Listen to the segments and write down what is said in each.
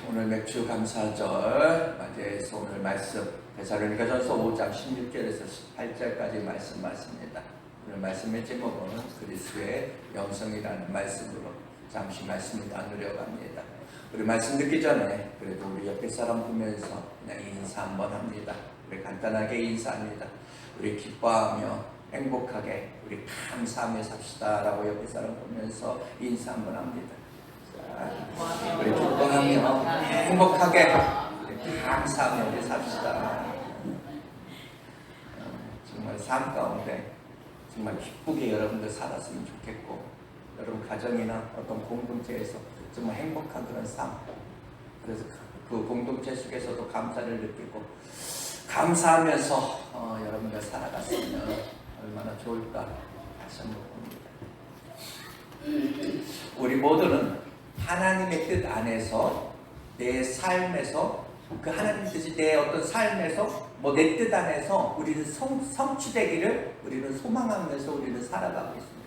오늘 맥주 감사절 맞이해서 오늘 말씀 데살로니가전서 5장 16절에서 18절까지 말씀 맞습니다. 오늘 말씀의 제목은 그리스도의 영성이라는 말씀으로 잠시 말씀을 나누려고 합니다. 우리 말씀 듣기 전에 그래도 우리 옆에 사람 보면서 그냥 인사 한번 합니다. 우리 간단하게 인사합니다. 우리 기뻐하며 행복하게 우리 감사하며 삽시다 라고 옆에 사람 보면서 인사 한번 합니다. 우리 기뻐하며 행복하게 감사하며 우리 삽시다. 정말 삶 가운데 정말 기쁘게 여러분들 살았으면 좋겠고, 여러분 가정이나 어떤 공동체에서 정말 행복한 그런 삶, 그래서 그 공동체 속에서도 감사를 느끼고 감사하면서 여러분들 살아갔으면 얼마나 좋을까 다시 한번 봅니다. 우리 모두는 하나님의 뜻 안에서 내 삶에서 그 하나님의 뜻이 내 어떤 삶에서 내 뜻 안에서 우리는 성취되기를 우리는 소망하면서 우리는 살아가고 있습니다.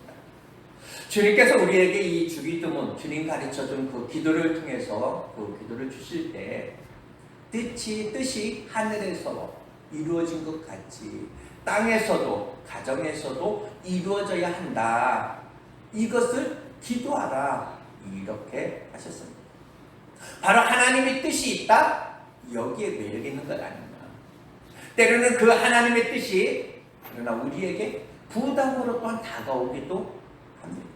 주님께서 우리에게 이 주기도문, 주님 가르쳐준 그 기도를 통해서 그 기도를 주실 때 뜻이 하늘에서 이루어진 것 같이 땅에서도 가정에서도 이루어져야 한다. 이것을 기도하라. 이렇게 하셨습니다. 바로 하나님의 뜻이 있다? 여기에 매여 있는 것 아닌가. 때로는 그 하나님의 뜻이 그러나 우리에게 부담으로 또한 다가오기도 합니다.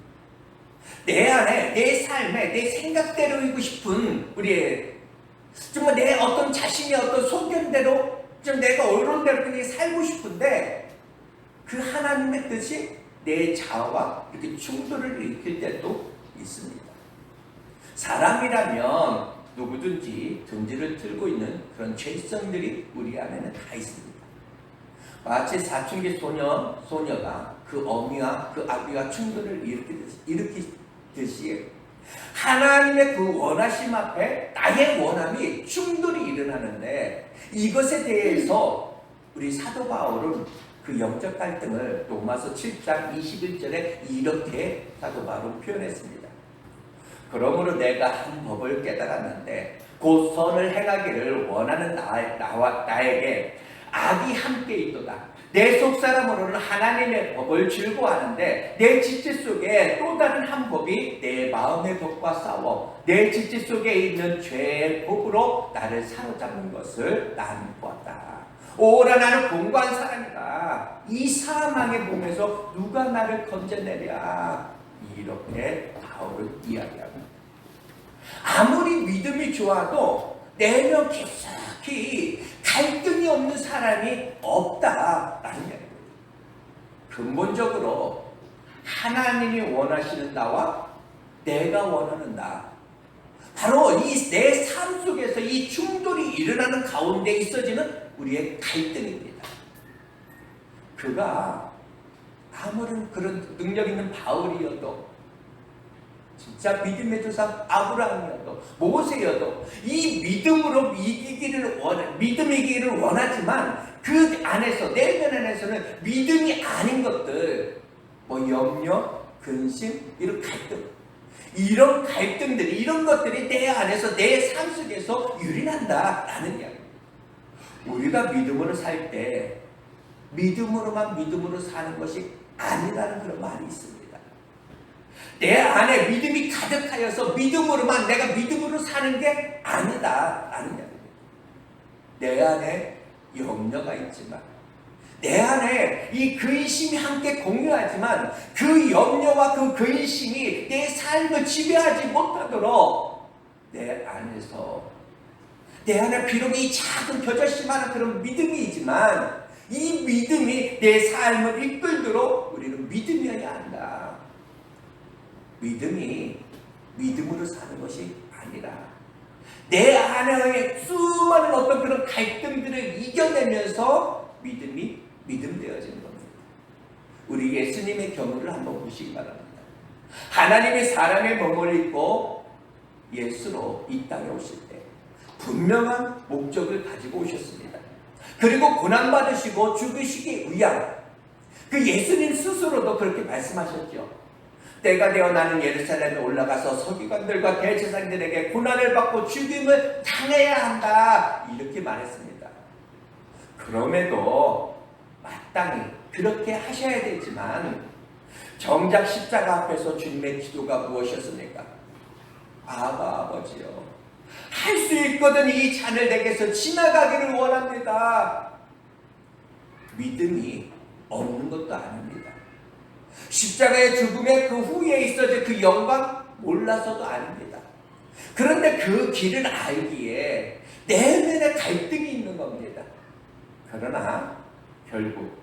내 안에, 내 삶에, 내 생각대로이고 싶은 우리의 정말 내 어떤 자신의 어떤 소견대로 좀 내가 옳은 대로 그냥 살고 싶은데 그 하나님의 뜻이 내 자아와 이렇게 충돌을 일으킬 때도 있습니다. 사람이라면 누구든지 존재를 틀고 있는 그런 죄성들이 우리 안에는 다 있습니다. 마치 사춘기 소녀가 그 어미와 그 아비와 충돌을 일으키듯이 하나님의 그 원하심 앞에 나의 원함이 충돌이 일어나는데, 이것에 대해서 우리 사도 바울은 그 영적 갈등을 로마서 7장 21절에 이렇게 사도 바울은 표현했습니다. 그러므로 내가 한 법을 깨달았는데 곧 선을 행하기를 원하는 나에게 악이 함께 있도다. 내 속사람으로는 하나님의 법을 즐거워하는데 내 지체 속에 또 다른 한 법이 내 마음의 법과 싸워 내 지체 속에 있는 죄의 법으로 나를 사로잡는 것을 난 보았다. 오라 나는 공고한 사람이다. 이 사망의 몸에서 누가 나를 건져내랴. 이렇게 바울은 이야기합니다. 아무리 믿음이 좋아도 내면 깊숙이 갈등이 없는 사람이 없다라는 이야기입니다. 근본적으로 하나님이 원하시는 나와 내가 원하는 나, 바로 이 내 삶 속에서 이 충돌이 일어나는 가운데 있어지는 우리의 갈등입니다. 그가 아무런 그런 능력 있는 바울이어도, 진짜 믿음의 조상 아브라함이어도, 모세여도 이 믿음으로 믿음이기를 원하지만 그 안에서, 내면 안에서는 믿음이 아닌 것들, 염려, 근심, 이런 갈등들이, 이런 것들이 내 안에서, 내 삶 속에서 유린한다라는 이야기입니다. 우리가 믿음으로 살 때 믿음으로 사는 것이 아니라는 그런 말이 있습니다. 내 안에 믿음이 가득하여서 내가 믿음으로 사는 게 아니다라는 이야기입니다. 내 안에 염려가 있지만, 내 안에 이 근심이 함께 공유하지만 그 염려와 그 근심이 내 삶을 지배하지 못하도록 내 안에 비록 이 작은 겨자씨만한 그런 믿음이 있지만 이 믿음이 내 삶을 이끌도록 우리는 믿음이어야 한다. 믿음이 믿음으로 사는 것이 아니라 내 안에 수많은 어떤 그런 갈등들을 이겨내면서 믿음이 믿음되어지는 겁니다. 우리 예수님의 경우를 한번 보시기 바랍니다. 하나님이 사람의 몸을 입고 예수로 이 땅에 오실 때 분명한 목적을 가지고 오셨습니다. 그리고 고난받으시고 죽으시기 위한 그 예수님 스스로도 그렇게 말씀하셨죠. 때가 되어 나는 예루살렘에 올라가서 서기관들과 대제사장들에게 고난을 받고 죽임을 당해야 한다. 이렇게 말했습니다. 그럼에도 마땅히 그렇게 하셔야 되지만 정작 십자가 앞에서 주님의 기도가 무엇이었습니까? 아버지요, 할 수 있거든 이 잔을 내게서 지나가기를 원합니다. 믿음이 없는 것도 아닙니다. 십자가의 죽음의 그 후에 있어질 그 영광 몰라서도 아닙니다. 그런데 그 길을 알기에 내면에 갈등이 있는 겁니다. 그러나 결국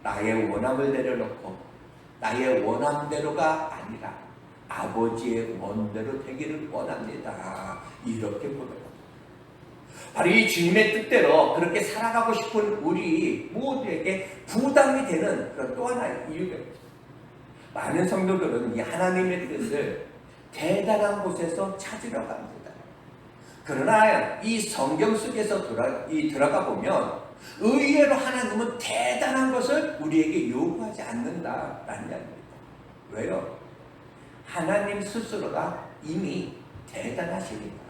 나의 원함을 내려놓고 나의 원함대로가 아니라 아버지의 원대로 되기를 원합니다. 이렇게 보는 겁니다. 바로 이 주님의 뜻대로 그렇게 살아가고 싶은 우리 모두에게 부담이 되는 그런 또 하나의 이유가 있습니다. 많은 성도들은 이 하나님의 뜻을 대단한 곳에서 찾으러 갑니다. 그러나 이 성경 속에서 들어가 보면 의외로 하나님은 대단한 것을 우리에게 요구하지 않는다라는 이야기입니다. 왜요? 하나님 스스로가 이미 대단하시니까.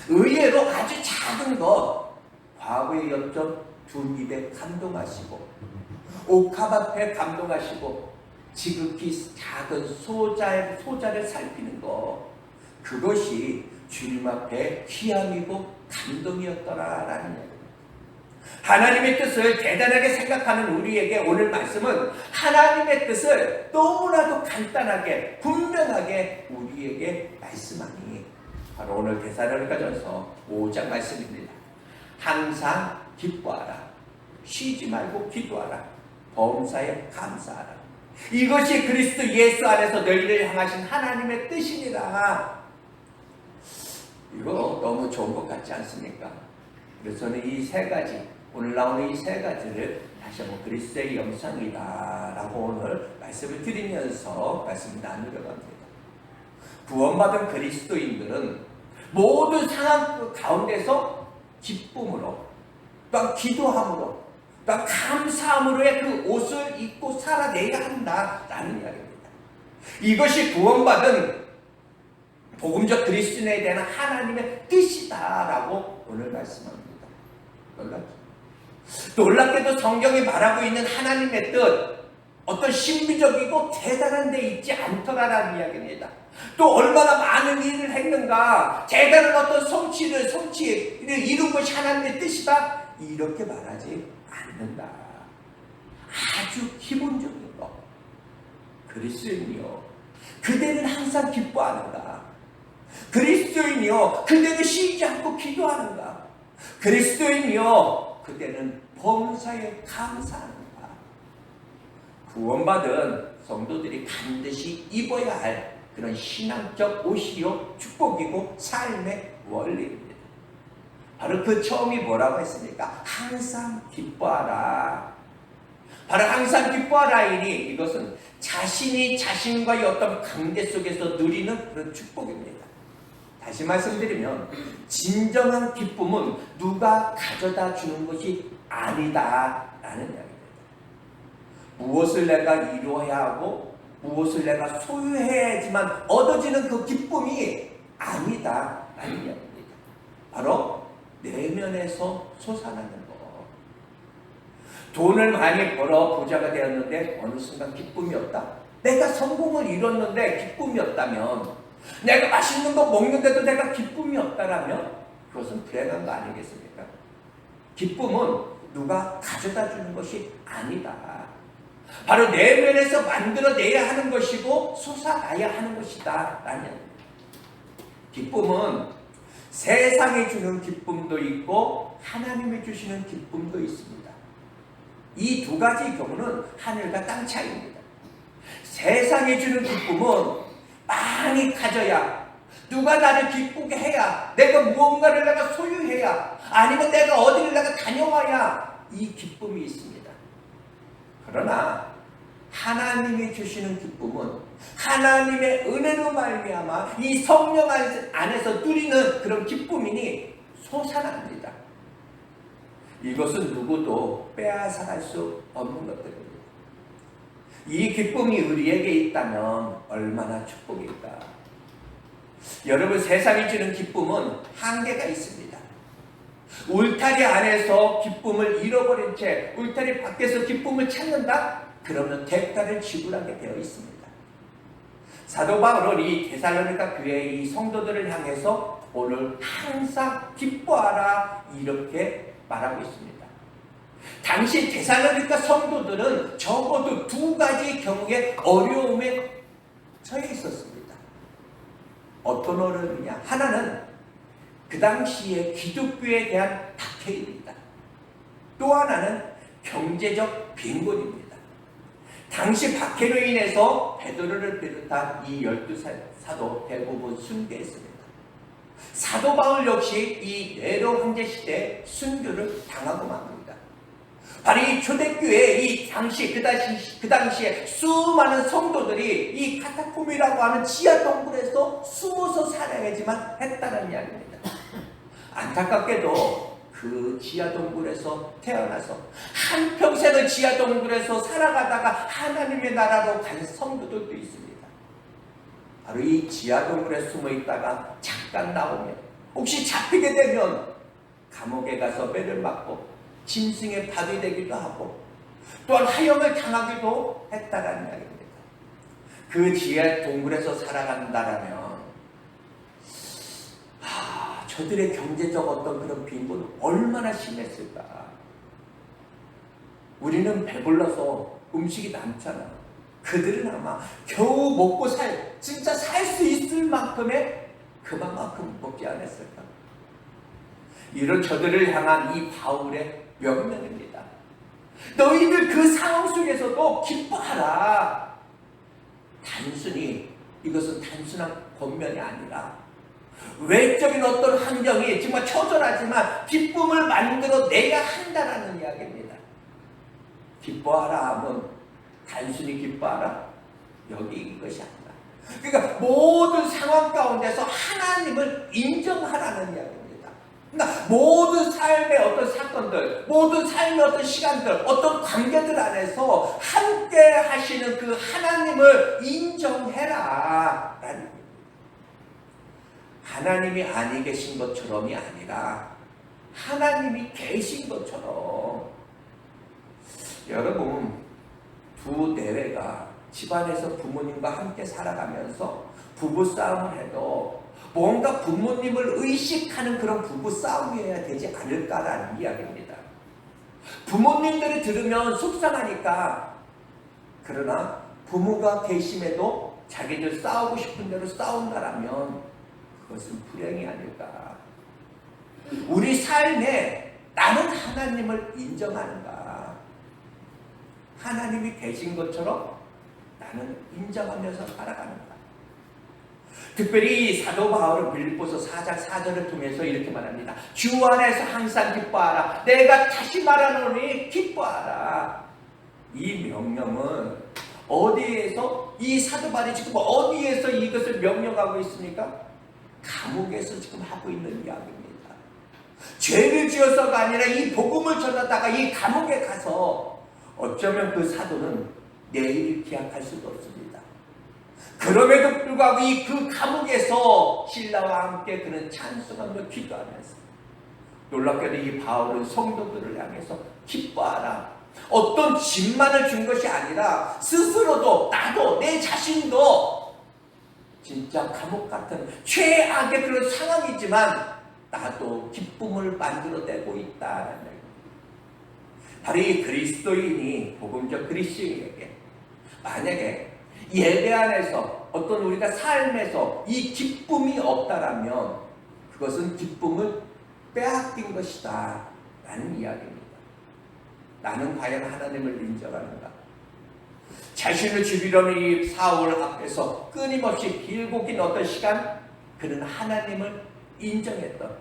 의외로 아주 작은 것, 과거의 엽전 두 입에 감동하시고 옥합 앞에 감동하시고 지극히 작은 소자를 살피는 것, 그것이 주님 앞에 귀함이고 감동이었더라라는 이야기입니다. 하나님의 뜻을 대단하게 생각하는 우리에게 오늘 말씀은 하나님의 뜻을 너무나도 간단하게 분명하게 우리에게 말씀하니 바로 오늘 데살로니가전서 5장 말씀입니다. 항상 기뻐하라, 쉬지 말고 기도하라, 범사에 감사하라. 이것이 그리스도 예수 안에서 너희를 향하신 하나님의 뜻이니라. 이거 너무 좋은 것 같지 않습니까? 그래서 저는 이 세 가지, 오늘 나오는 이 세 가지를 다시 한번 그리스도의 영상이다라고 오늘 말씀을 드리면서 말씀을 나누려고 합니다. 구원받은 그리스도인들은 모든 상황 가운데서 기쁨으로, 또한 기도함으로, 또한 감사함으로의 그 옷을 입고 살아내야 한다라는 이야기입니다. 이것이 구원받은 복음적 그리스도인에 대한 하나님의 뜻이다라고 오늘 말씀합니다. 놀랍게도 성경이 말하고 있는 하나님의 뜻, 어떤 신비적이고 대단한 데 있지 않더라라는 이야기입니다. 또 얼마나 많은 일을 했는가, 대단한 어떤 성취를 이룬 것이 하나님의 뜻이다, 이렇게 말하지 않는다. 아주 기본적인 것. 그리스도인이요, 그대는 항상 기뻐하는가? 그리스도인이요, 그대는 쉬지 않고 기도하는가? 그리스도인이요, 그대는 범사에 감사하는가? 구원받은 성도들이 반드시 입어야 할 그런 신앙적 옷이요, 축복이고 삶의 원리입니다. 바로 그 처음이 뭐라고 했습니까? 항상 기뻐하라. 바로 항상 기뻐하라이니 이것은 자신이 자신과의 어떤 관계 속에서 누리는 그런 축복입니다. 다시 말씀드리면 진정한 기쁨은 누가 가져다 주는 것이 아니다라는 이야기입니다. 무엇을 내가 이루어야 하고 무엇을 내가 소유해야지만 얻어지는 그 기쁨이 아니다라는 이야기입니다. 바로 내면에서 솟아나는 것. 돈을 많이 벌어 부자가 되었는데 어느 순간 기쁨이 없다. 내가 성공을 이뤘는데 기쁨이 없다면, 내가 맛있는 거 먹는데도 내가 기쁨이 없다라면 그것은 불행한 거 아니겠습니까? 기쁨은 누가 가져다 주는 것이 아니다. 바로 내면에서 만들어내야 하는 것이고 솟아나야 하는 것이다 라는. 기쁨은 세상이 주는 기쁨도 있고 하나님이 주시는 기쁨도 있습니다. 이 두 가지 경우는 하늘과 땅 차이입니다. 세상이 주는 기쁨은 많이 가져야, 누가 나를 기쁘게 해야, 내가 무언가를 내가 소유해야, 아니면 내가 어디를 내가 다녀와야 이 기쁨이 있습니다. 그러나 하나님이 주시는 기쁨은 하나님의 은혜로 말미암아 이 성령 안에서 누리는 그런 기쁨이니 솟아납니다. 이것은 누구도 빼앗아갈 수 없는 것들입니다. 이 기쁨이 우리에게 있다면 얼마나 축복일까. 여러분, 세상이 주는 기쁨은 한계가 있습니다. 울타리 안에서 기쁨을 잃어버린 채 울타리 밖에서 기쁨을 찾는다? 그러면 대가를 지불하게 되어 있습니다. 사도 바울은 이 데살로니가 교회의 이 성도들을 향해서 오늘 항상 기뻐하라 이렇게 말하고 있습니다. 당시 데살로니가 성도들은 적어도 두 가지 경우의 어려움에 처해 있었습니다. 어떤 어려움이냐? 하나는 그 당시에 기독교에 대한 박해입니다. 또 하나는 경제적 빈곤입니다. 당시 박해로 인해서 베드로를 비롯한 이 12사도 대부분 순교했습니다. 사도 바울 역시 이 네로 황제 시대에 순교를 당하고 맙니다. 바로 이 초대교회 이 당시 그 당시에 수많은 성도들이 이 카타콤이라고 하는 지하 동굴에서 숨어서 살아야지만 했다는 이야기입니다. 안타깝게도 그 지하 동굴에서 태어나서 한평생을 지하 동굴에서 살아가다가 하나님의 나라로 간 성도들도 있습니다. 바로 이 지하 동굴에 숨어 있다가 잠깐 나오면 혹시 잡히게 되면 감옥에 가서 매를 맞고 짐승의 밥이 되기도 하고 또한 하형을 당하기도 했다라는 이야기입니다. 그 지하 동굴에서 살아간다라면 저들의 경제적 어떤 그런 빈곤은 얼마나 심했을까. 우리는 배불러서 음식이 남잖아. 그들은 아마 겨우 먹고 진짜 살 수 있을 만큼의 그만큼 먹지 않았을까. 이런 저들을 향한 이 바울의 명령입니다. 너희들 그 상황 속에서도 기뻐하라. 단순히 이것은 단순한 권면이 아니라 외적인 어떤 환경이 정말 처절하지만 기쁨을 만들어내야 한다는 이야기입니다. 기뻐하라 하면 단순히 기뻐하라? 여기 이것이 아니라 그러니까 모든 상황 가운데서 하나님을 인정하라는 이야기입니다. 그러니까 모든 삶의 어떤 사건들, 모든 삶의 어떤 시간들, 어떤 관계들 안에서 함께 하시는 그 하나님을 인정해라 라는 거예요. 하나님이 아니 계신 것처럼이 아니라 하나님이 계신 것처럼. 여러분, 두 내외가 집안에서 부모님과 함께 살아가면서 부부싸움을 해도 뭔가 부모님을 의식하는 그런 부부싸움이어야 되지 않을까라는 이야기입니다. 부모님들이 들으면 속상하니까, 그러나 부모가 계심에도 자기들 싸우고 싶은 대로 싸운다라면 그것은 불행이 아닐까. 우리 삶에 나는 하나님을 인정하는가? 하나님이 계신 것처럼 나는 인정하면서 살아가는가? 특별히 사도 바울은 빌립보서 4장 4절을 통해서 이렇게 말합니다. 주 안에서 항상 기뻐하라. 내가 다시 말하노니 기뻐하라. 이 명령은 어디에서, 이 사도 바울이 지금 어디에서 이것을 명령하고 있습니까? 감옥에서 지금 하고 있는 이야기입니다. 죄를 지어서가 아니라 이 복음을 전하다가 이 감옥에 가서 어쩌면 그 사도는 내일을 기약할 수도 없습니다. 그럼에도 불구하고 이 그 감옥에서 신라와 함께 그는 찬송하며 기도하면서, 놀랍게도 이 바울은 성도들을 향해서 기뻐하라. 어떤 짐만을 준 것이 아니라 스스로도, 나도, 내 자신도 진짜 감옥 같은 최악의 그런 상황이지만 나도 기쁨을 만들어내고 있다는 거예요. 바로 이 그리스도인이, 복음적 그리스도인에게 만약에 예배 안에서 어떤 우리가 삶에서 이 기쁨이 없다라면 그것은 기쁨을 빼앗긴 것이다 라는 이야기입니다. 나는 과연 하나님을 인정하는가? 자신을 죽이려는 이 사울 앞에서 끊임없이 길고 긴 어떤 시간 그는 하나님을 인정했던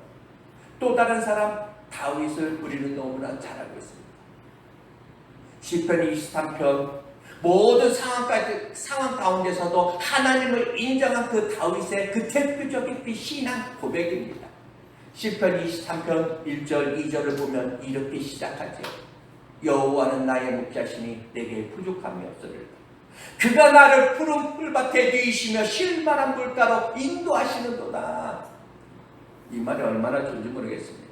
또 다른 사람 다윗을 우리는 너무나 잘 알고 있습니다. 시편 23편 모든 상황 가운데서도 하나님을 인정한 그 다윗의 그 대표적인 그 신앙 고백입니다. 시편 23편 1절 2절을 보면 이렇게 시작하죠. 여호와는 나의 목자시니 내게 부족함이 없으리라. 그가 나를 푸른 풀밭에 누이시며 쉴만한 물가로 인도하시는도다. 이 말이 얼마나 좋은지 모르겠습니다.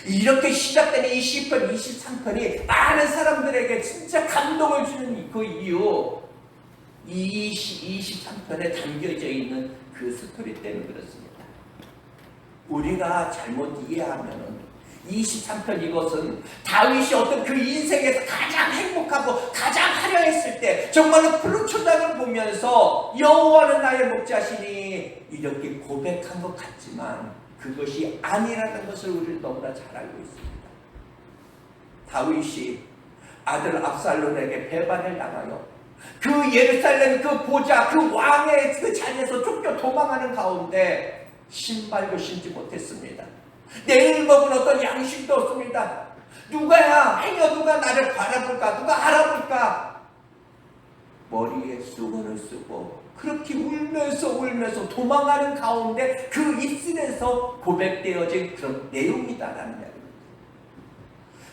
이렇게 시작되는 이 시편 23편이 많은 사람들에게 진짜 감동을 주는 그 이유, 이 23편에 담겨져 있는 그 스토리 때문에 그렇습니다. 우리가 잘못 이해하면 23편 이것은 다윗이 어떤 그 인생에서 가장 행복하고 가장 화려했을 때 정말로 푸른 초장을 보면서 여호와는 나의 목자시니 이렇게 고백한 것 같지만 그것이 아니라는 것을 우리는 너무나 잘 알고 있습니다. 다윗이 아들 압살롬에게 배반을 당하여 그 예루살렘 그 보좌 그 왕의 그 자리에서 쫓겨 도망하는 가운데 신발도 신지 못했습니다. 내일 먹은 어떤 양식도 없습니다. 누가 나를 바라볼까? 누가 알아볼까? 머리에 수건을 쓰고 그렇게 울면서 도망가는 가운데 그 입술에서 고백되어진 그런 내용이다라는 이야기입니다.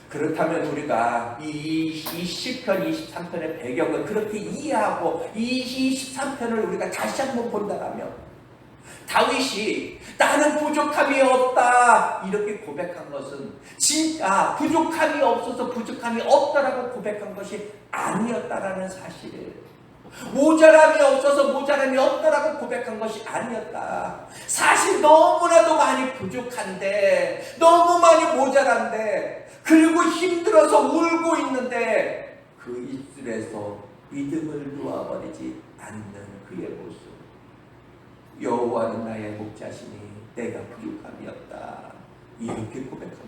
그렇다면 우리가 이 시편 23편의 배경을 그렇게 이해하고 이 23편을 우리가 다시 한번 본다면 다윗이 나는 부족함이 없다 이렇게 고백한 것은 진짜 부족함이 없어서 부족함이 없다라고 고백한 것이 아니었다라는 사실을, 모자람이 없어서 모자람이 없다라고 고백한 것이 아니었다. 사실 너무나도 많이 부족한데, 너무 많이 모자란데, 그리고 힘들어서 울고 있는데 그 입술에서 믿음을 놓아버리지 않는 그의 모습. 여호와는 나의 목자시니 내가 부족함이 없다 이렇게 고백합니다.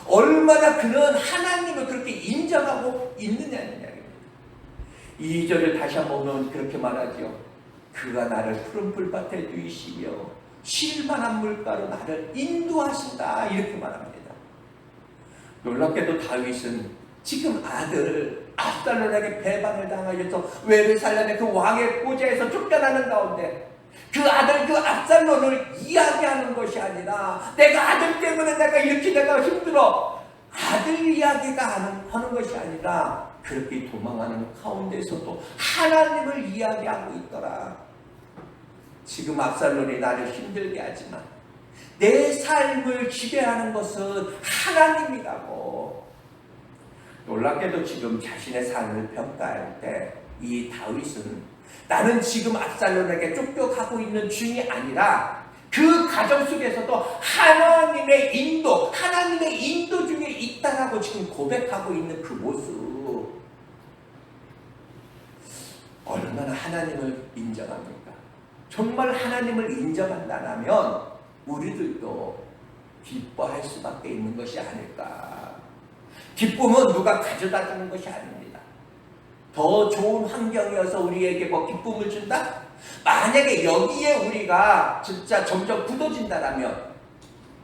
얼마나 그는 하나님을 그렇게 인정하고 있느냐는 이야기입니다. 2절을 다시 한번 보면 그렇게 말하죠. 그가 나를 푸른 풀밭에 누이시며 쉴만한 물가로 나를 인도하신다 이렇게 말합니다. 놀랍게도 다윗은 지금 아들 압살롬에게 배반을 당하여서 예루살렘의 그 왕의 보좌에서 쫓겨나는 가운데 그 아들 그 압살롬을 이야기하는 것이 아니라 내가 아들 때문에 내가 힘들어 아들 이야기가 하는 것이 아니라 그렇게 도망하는 가운데서도 하나님을 이야기하고 있더라. 지금 압살롬이 나를 힘들게 하지만 내 삶을 지배하는 것은 하나님이라고. 놀랍게도 지금 자신의 삶을 평가할 때 이 다윗은 나는 지금 압살롬에게 쫓겨가고 있는 중이 아니라 그 가정 속에서도 하나님의 인도 중에 있다라고 지금 고백하고 있는 그 모습. 얼마나 하나님을 인정합니까? 정말 하나님을 인정한다면 우리들도 기뻐할 수밖에 있는 것이 아닐까. 기쁨은 누가 가져다 주는 것이 아닙니다. 더 좋은 환경이어서 우리에게 뭐 기쁨을 준다? 만약에 여기에 우리가 진짜 점점 굳어진다면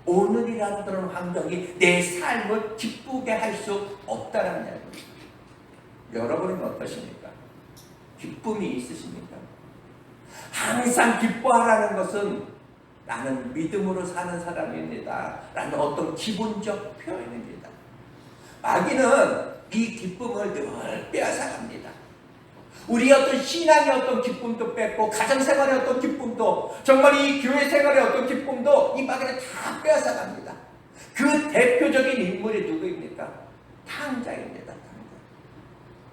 오늘이라는 그런 환경이 내 삶을 기쁘게 할 수 없다는 이야기입니다. 여러분은 어떠십니까? 기쁨이 있으십니까? 항상 기뻐하라는 것은 나는 믿음으로 사는 사람입니다 라는 어떤 기본적 표현입니다. 마귀는 이 기쁨을 늘 빼앗아갑니다. 우리의 어떤 신앙의 어떤 기쁨도 뺏고 가정생활의 어떤 기쁨도 정말 이 교회 생활의 어떤 기쁨도 이 마귀는 다 빼앗아갑니다. 그 대표적인 인물이 누구입니까? 탕자입니다.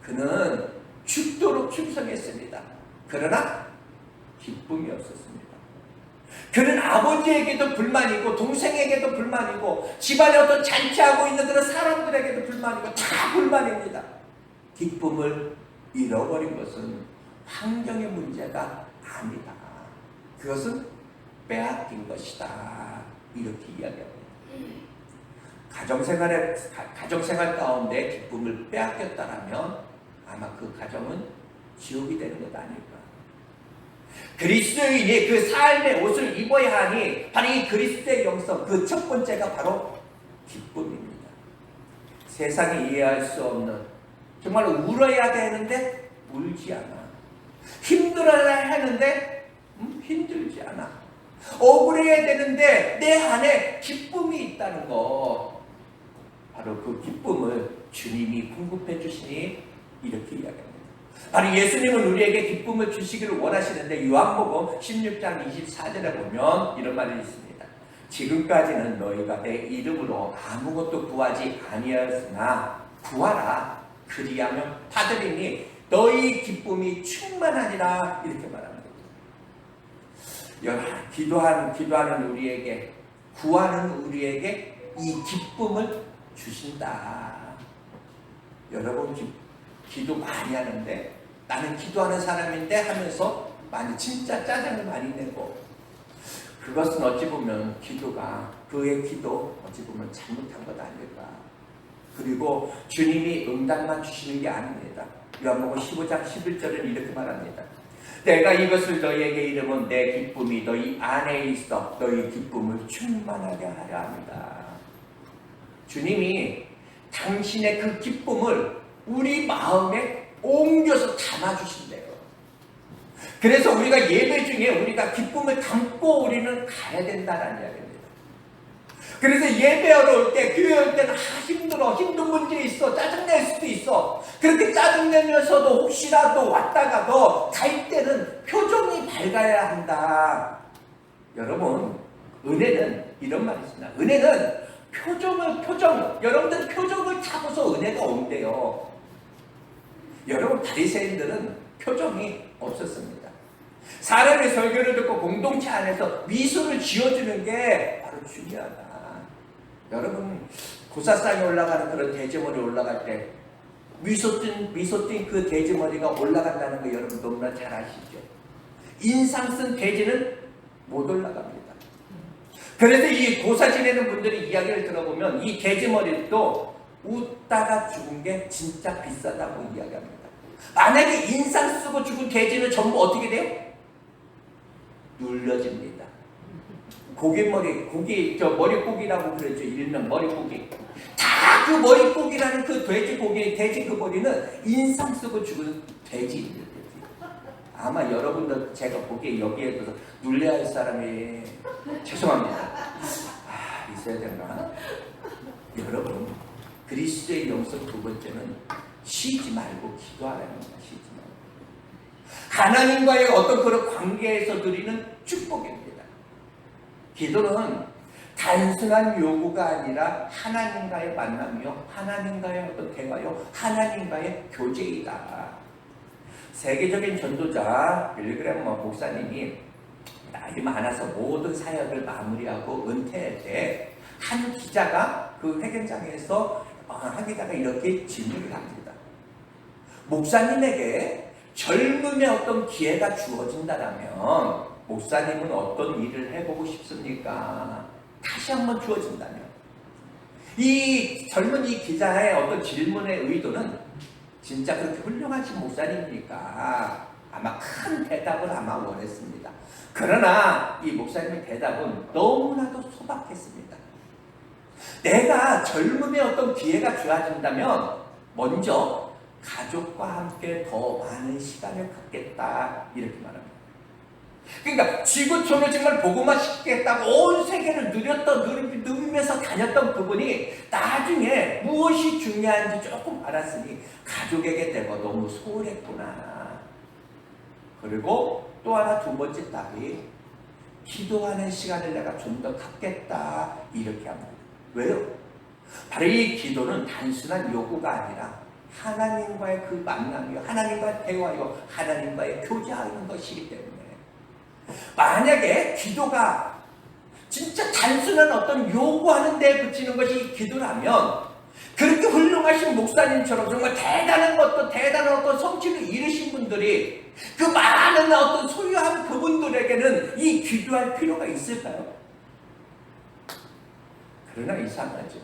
그는 죽도록 충성했습니다. 그러나 기쁨이 없었습니다. 그는 아버지에게도 불만이고 동생에게도 불만이고 집안에 어떤 잔치하고 있는 그런 사람들에게도 불만이고 다 불만입니다. 기쁨을 잃어버린 것은 환경의 문제가 아니다. 그것은 빼앗긴 것이다. 이렇게 이야기합니다. 가정생활 가운데 기쁨을 빼앗겼다라면 아마 그 가정은 지옥이 되는 것 아닐까. 그리스도인이 그 삶의 옷을 입어야 하니 바로 이 그리스도의 영성, 그 첫 번째가 바로 기쁨입니다. 세상이 이해할 수 없는, 정말 울어야 되는데 울지 않아. 힘들어야 하는데 힘들지 않아. 억울해야 되는데 내 안에 기쁨이 있다는 거. 바로 그 기쁨을 주님이 공급해 주시니 이렇게 이야기합니다. 바로 예수님은 우리에게 기쁨을 주시기를 원하시는데 요한복음 16장 24절에 보면 이런 말이 있습니다. 지금까지는 너희가 내 이름으로 아무것도 구하지 아니하였으나 구하라 그리하면 받으리니 너희 기쁨이 충만하니라 이렇게 말합니다. 기도하는 우리에게 구하는 우리에게 이 기쁨을 주신다. 여러분 기도 많이 하는데 나는 기도하는 사람인데 하면서 진짜 짜증을 많이 내고 그것은 어찌 보면 그의 기도 어찌 보면 잘못한 것 아닐까. 그리고 주님이 응답만 주시는 게 아닙니다. 요한복음 15장 11절은 이렇게 말합니다. 내가 이것을 너희에게 이르면 내 기쁨이 너희 안에 있어 너희 기쁨을 충만하게 하려 합니다. 주님이 당신의 그 기쁨을 우리 마음에 옮겨서 담아주신대요. 그래서 우리가 예배 중에 우리가 기쁨을 담고 우리는 가야 된다는 이야기입니다. 그래서 예배하러 올 때, 교회 올 때는 힘들어, 힘든 문제 있어, 짜증낼 수도 있어. 그렇게 짜증내면서도 혹시라도 왔다가도 갈 때는 표정이 밝아야 한다. 여러분, 은혜는 이런 말이 있습니다. 은혜는 여러분들 표정을 타고서 은혜가 온대요. 여러분 바리새인들은 표정이 없었습니다. 사람의 설교를 듣고 공동체 안에서 미소를 지어주는 게 바로 중요하다. 여러분 고사상에 올라가는 그런 돼지머리 올라갈 때 미소 띈 그 돼지머리가 올라간다는 거 여러분 너무나 잘 아시죠? 인상 쓴 돼지는 못 올라갑니다. 그래서 이 고사 지내는 분들이 이야기를 들어보면 이 돼지머리도 웃다가 죽은 게 진짜 비싸다고 이야기합니다. 만약에 인상 쓰고 죽은 돼지는 전부 어떻게 돼요? 눌려집니다. 머리고기라고 그랬죠. 일명 머리고기. 다 그 머리고기라는 그 돼지 그 머리는 인상 쓰고 죽은 돼지입니다. 아마 여러분들 제가 보기에 여기에 서 눌려야 할 사람이 죄송합니다. 있어야 되나? 여러분 그리스도의 영성 두 번째는 쉬지 말고 기도하라는 겁니다. 쉬지 말고 하나님과의 어떤 그런 관계에서 누리는 축복입니다. 기도는 단순한 요구가 아니라 하나님과의 만남이요, 하나님과의 어떤 대화요, 하나님과의 교제이다. 세계적인 전도자 빌리그램 목사님이 나이 많아서 모든 사역을 마무리하고 은퇴할 때 한 기자가 그 회견장에서 이렇게 질문을 합니다. 목사님에게 젊음의 어떤 기회가 주어진다면 목사님은 어떤 일을 해보고 싶습니까? 다시 한번 주어진다면. 이 젊은 이 기자의 어떤 질문의 의도는 진짜 그렇게 훌륭하신 목사님이니까 아마 큰 대답을 원했습니다. 그러나 이 목사님의 대답은 너무나도 소박했습니다. 내가 젊음의 어떤 기회가 주어진다면 먼저 가족과 함께 더 많은 시간을 갖겠다 이렇게 말합니다. 그러니까 지구촌을 정말 보고만 싶겠다고 온 세계를 누리면서 다녔던 그분이 나중에 무엇이 중요한지 조금 알았으니 가족에게 내가 너무 소홀했구나. 그리고 또 하나 두 번째 답이 기도하는 시간을 내가 좀 더 갖겠다 이렇게 합니다. 왜요? 바로 이 기도는 단순한 요구가 아니라 하나님과의 그 만남이요, 하나님과의 대화요, 하나님과의 교제하는 것이기 때문에 만약에 기도가 진짜 단순한 어떤 요구하는 데 그치는 것이 기도라면 그렇게 훌륭하신 목사님처럼 정말 대단한 어떤 성취를 이루신 분들이 그 많은 어떤 소유한 그분들에게는 이 기도할 필요가 있을까요? 그러나 이상하죠.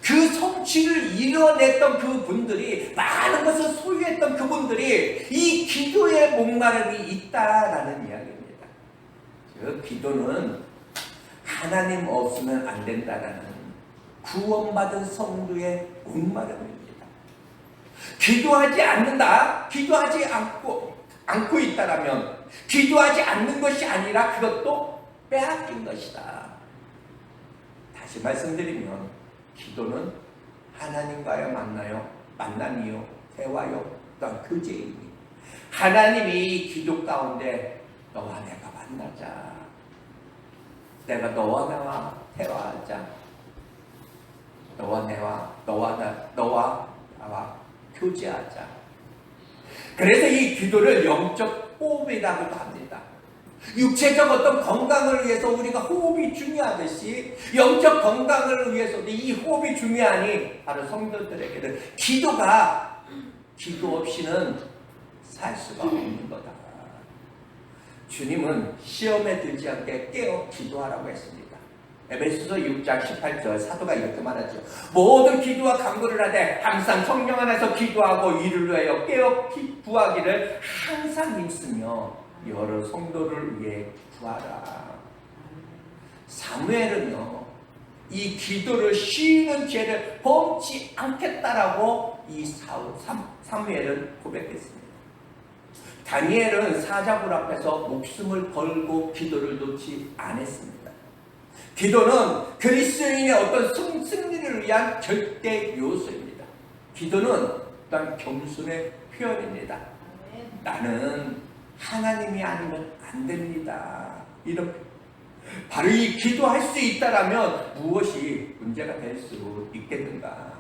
그 성취를 이뤄냈던 그분들이, 많은 것을 소유했던 그분들이 이 기도에 목마름이 있다라는 이야기입니다. 즉 기도는 하나님 없으면 안 된다라는 구원받은 성도의 목마름입니다. 기도하지 않는다, 기도하지 않고 있다라면 기도하지 않는 것이 아니라 그것도 빼앗긴 것이다. 다시 말씀드리면 기도는 하나님과의 만남이요, 대화요, 또한 교제이니 하나님이 기도 가운데 너와 내가 만나자. 내가 너와 나와 대화하자. 너와 나와 교제하자. 그래서 이 기도를 영적 호흡이라고도 합니다. 육체적 어떤 건강을 위해서 우리가 호흡이 중요하듯이 영적 건강을 위해서도 이 호흡이 중요하니 바로 성도들에게는 기도 없이는 살 수가 없는 거다. 주님은 시험에 들지 않게 깨어 기도하라고 했습니다. 에베소서 6장 18절 사도가 이렇게 말하죠. 모든 기도와 간구를 하되 항상 성령 안에서 기도하고 이를 위하여 깨어 구하기를 항상 힘쓰며 여러 성도를 위해 구하라. 사무엘은요, 이 기도를 쉬는 죄를 범치 않겠다라고 이 사무엘은 고백했습니다. 다니엘은 사자굴 앞에서 목숨을 걸고 기도를 놓지 않았습니다. 기도는 그리스도인의 어떤 승리를 위한 절대 요소입니다. 기도는 또한 겸손의 표현입니다. 나는 하나님이 아니면 안 됩니다. 이렇게 바로 이 기도할 수 있다라면 무엇이 문제가 될 수 있겠는가?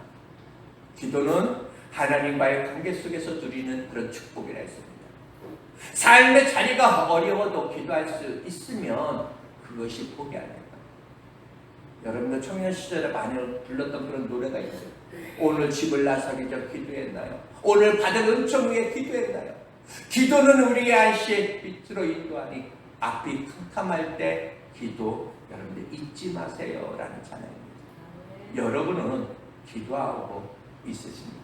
기도는 하나님과의 관계 속에서 누리는 그런 축복이라 했습니다. 삶의 자리가 어려워도 기도할 수 있으면 그것이 복이 아닐까. 여러분들 청년 시절에 많이 불렀던 그런 노래가 있어요. 오늘 집을 나서기 전 기도했나요? 오늘 받은 은총 위에 기도했나요? 기도는 우리의 안식의 빛으로 인도하니 앞이 캄캄할 때 기도 여러분들 잊지 마세요 라는 찬양입니다. 여러분은 기도하고 있으십니까?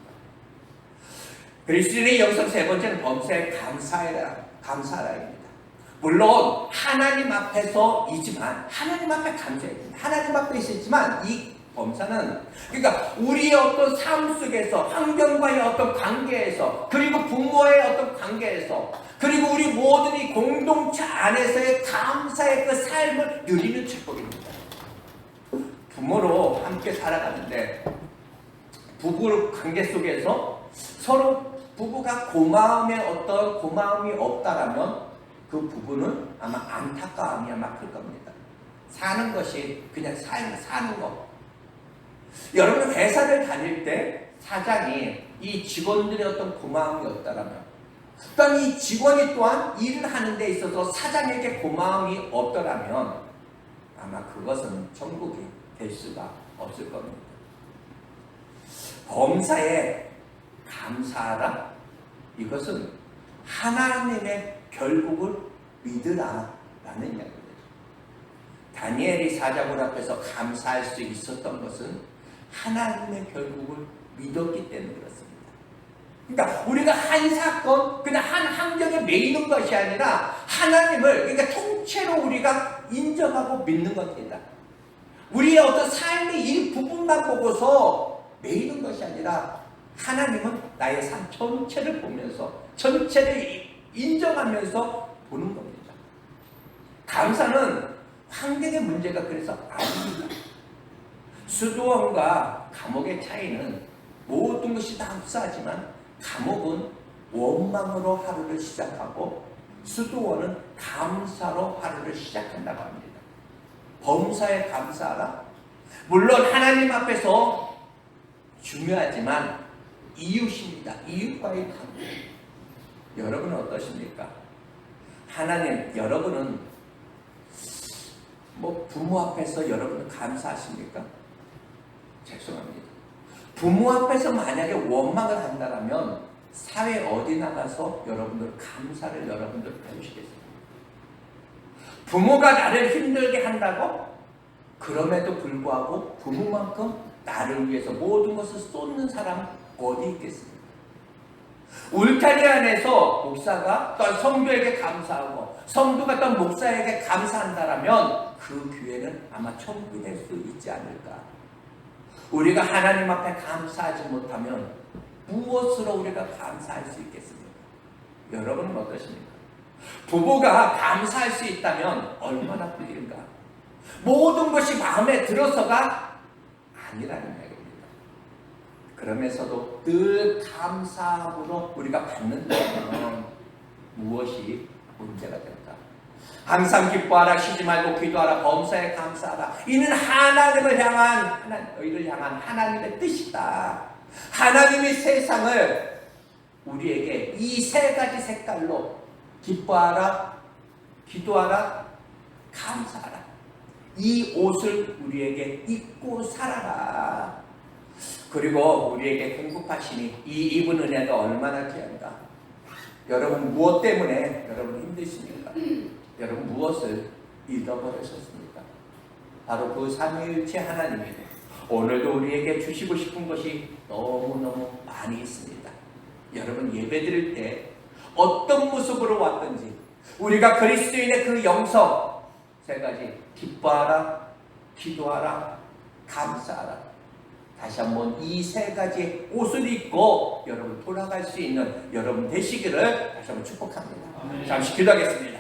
그리스도인의 영성 세 번째는 범사에 감사하라입니다. 물론 하나님 앞에서이지만 하나님 앞에 감사해야 됩니다. 하나님 앞에 있었지만 이 범사는 그러니까 우리의 어떤 삶 속에서 환경과의 어떤 관계에서 그리고 부모의 어떤 관계에서 그리고 우리 모든 이 공동체 안에서의 감사의 그 삶을 누리는 축복입니다. 부모로 함께 살아가는데 부부 관계 속에서 서로 부부가 고마움이 없다라면 그 부부는 아마 안타까움이 아마 클 겁니다. 사는 것이 그냥 사는 거. 여러분 회사를 다닐 때 사장이 이 직원들의 어떤 고마움이 없다라면 또한 이 직원이 또한 일을 하는 데 있어서 사장에게 고마움이 없더라면 아마 그것은 천국이 될 수가 없을 겁니다. 범사에 감사하라. 이것은 하나님의 결국을 믿으라 라는 이야기입니다. 다니엘이 사자굴 앞에서 감사할 수 있었던 것은 하나님의 결국을 믿었기 때문에 그렇습니다. 그러니까 우리가 한 사건, 그냥 한 환경에 매이는 것이 아니라 하나님을 그러니까 통째로 우리가 인정하고 믿는 겁니다. 우리의 어떤 삶의 일부분만 보고서 매이는 것이 아니라 하나님은 나의 삶 전체를 보면서 전체를 인정하면서 보는 겁니다. 감사는 환경의 문제가 그래서 아닙니다. 수도원과 감옥의 차이는 모든 것이 다 흡사하지만 감옥은 원망으로 하루를 시작하고 수도원은 감사로 하루를 시작한다고 합니다. 범사에 감사하라. 물론 하나님 앞에서 중요하지만 이웃입니다. 이웃과의 관계. 여러분은 어떠십니까? 하나님, 여러분은 부모 앞에서 여러분은 감사하십니까? 죄송합니다. 부모 앞에서 만약에 원망을 한다면 사회 어디 나가서 여러분들 감사를 여러분들 배우시겠습니까? 부모가 나를 힘들게 한다고? 그럼에도 불구하고 부모만큼 나를 위해서 모든 것을 쏟는 사람 어디 있겠습니까? 울타리 안에서 목사가 또 성도에게 감사하고 성도가 또 목사에게 감사한다라면 그 교회는 아마 천국이 될 수 있지 않을까. 우리가 하나님 앞에 감사하지 못하면 무엇으로 우리가 감사할 수 있겠습니까? 여러분은 어떠십니까? 부부가 감사할 수 있다면 얼마나 큰일인가. 모든 것이 마음에 들어서가 아니라는 이야기입니다. 그러면서도 늘 감사함으로 우리가 받는다면 무엇이 문제가 될까? 항상 기뻐하라, 쉬지 말고 기도하라, 범사에 감사하라. 이는 너희를 향한 하나님의 뜻이다. 하나님이 세상을 우리에게 이 세 가지 색깔로 기뻐하라, 기도하라, 감사하라. 이 옷을 우리에게 입고 살아라. 그리고 우리에게 공급하시니 이 입은 은혜가 얼마나 귀한가. 여러분 무엇 때문에 여러분 힘드십니까? 여러분 무엇을 잃어버리셨습니까? 바로 그 삼위일체 하나님이 오늘도 우리에게 주시고 싶은 것이 너무너무 많이 있습니다. 여러분 예배드릴 때 어떤 모습으로 왔든지 우리가 그리스도인의 그 영성 세 가지 기뻐하라, 기도하라, 감사하라. 다시 한번 이 세 가지 옷을 입고 여러분 돌아갈 수 있는 여러분 되시기를 다시 한번 축복합니다. 잠시 기도하겠습니다.